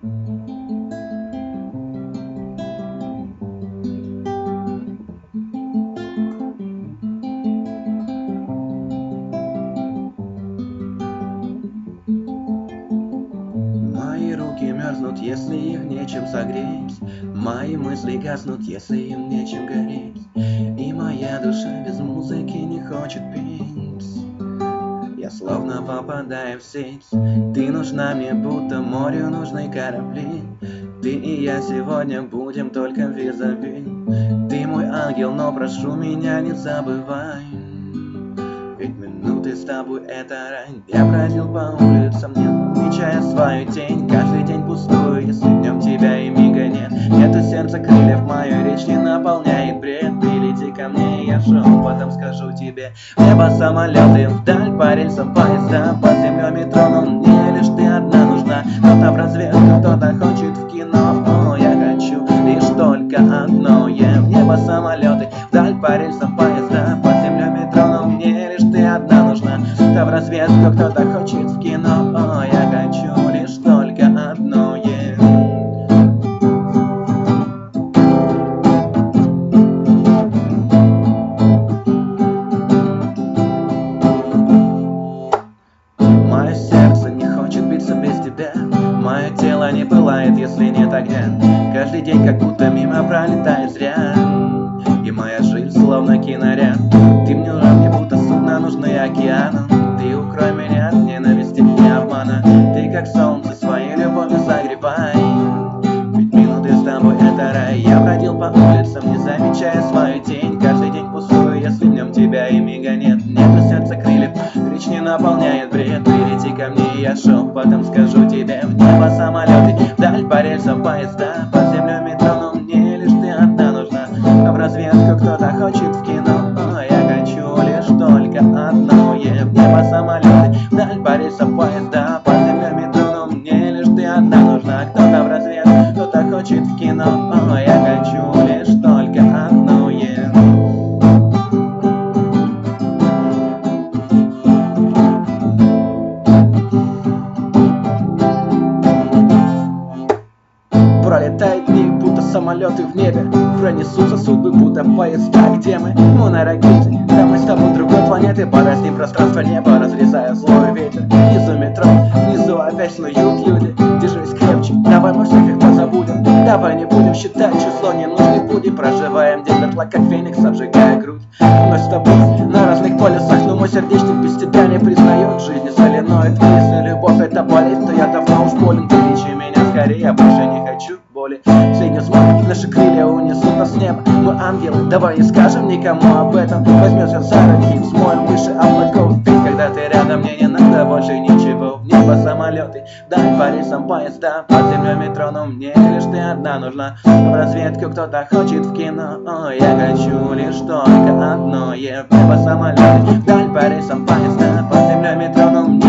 Мои руки мерзнут, если их нечем согреть. Мои мысли гаснут, если им нечем гореть. И моя душа без музыки не хочет петь. Я словно попадаю в сеть. Ты нужна мне, будто морю нужны корабли. Ты и я сегодня будем только визави. Ты мой ангел, но прошу меня не забывай. Ведь минуты с тобой это рай. Я бродил по улицам, не замечая свою тень. Каждый день пустой, если днем тебя и мига нет. Нету сердца крыльев, мою речь не наполняет бред. Прилети ко мне, я шепотом скажу тебе. В небо самолеты, вдаль по рельсам поезда, по земле метро, но мне лишь ты одна нужна. Кто-то в разведку, кто-то хочет в кино. О, я хочу лишь только одно. В небо самолеты, вдаль по рельсам поезда, по земле метро, но мне лишь ты одна нужна. Кто-то в разведку, кто-то хочет в кино. О, я хочу лишь только одно. Мое сердце не хочет биться без тебя. Мое тело не пылает, если нет огня. Каждый день как будто мимо пролетает зря. И моя жизнь словно киноряд. Ты мне нужна, мне будто судно нужны океану. Ты укрой меня от ненависти и обмана. Ты как солнце своей любовью согревай. Ведь минуты с тобой это рай. Я бродил по улицам, не замечая свою тень. Каждый день пустую, если в нем тебя и мига нет. Нету сердца крыльев, речь не наполняет бред. Прилети ко мне, и я шепотом скажу тебе. В небо самолеты, вдаль по рельсам поезда, по земле метро, но мне лишь ты одна нужна. А в разведку кто-то хочет в кино. О, я хочу лишь только одно. В небо самолеты, вдаль по рельсам поезда, по земле метро, но мне лишь ты одна нужна. Кто-то в разведку, кто-то хочет в кино. О, я хочу лишь только одно. Пролетают дни, будто самолеты в небе. Пронесутся судьбы, будто поезда. Где мы? Мы на ракете. Да мы с тобой другой планеты. Поразним пространство неба, разрезая злой ветер. Внизу метро, внизу опять снуют люди. Держись крепче, давай мы всех их позабудем. Давай не будем считать число ненужных путей. Проживаем день дотла, как феникс, обжигая грудь. Мы с тобой на разных полюсах, но мой сердечник без тебя не признает жизни соленой. Если любовь это болезнь, то я давно уж болен. Ты лечи меня скорее, я больше не хочу боли. Средний смог, наши крылья унесут нас с неба. Мы ангелы, давай не скажем никому об этом. Возьмемся за руки, смоем выше облаков. Ведь когда ты рядом, мне не надо больше ничего. В небо самолеты, вдаль по рельсам поезда, по земле метро, но мне лишь ты одна нужна. В разведку кто-то хочет в кино. О, я хочу лишь только одно. В небо самолеты, вдаль по рельсам поезда, по земле метро, но мне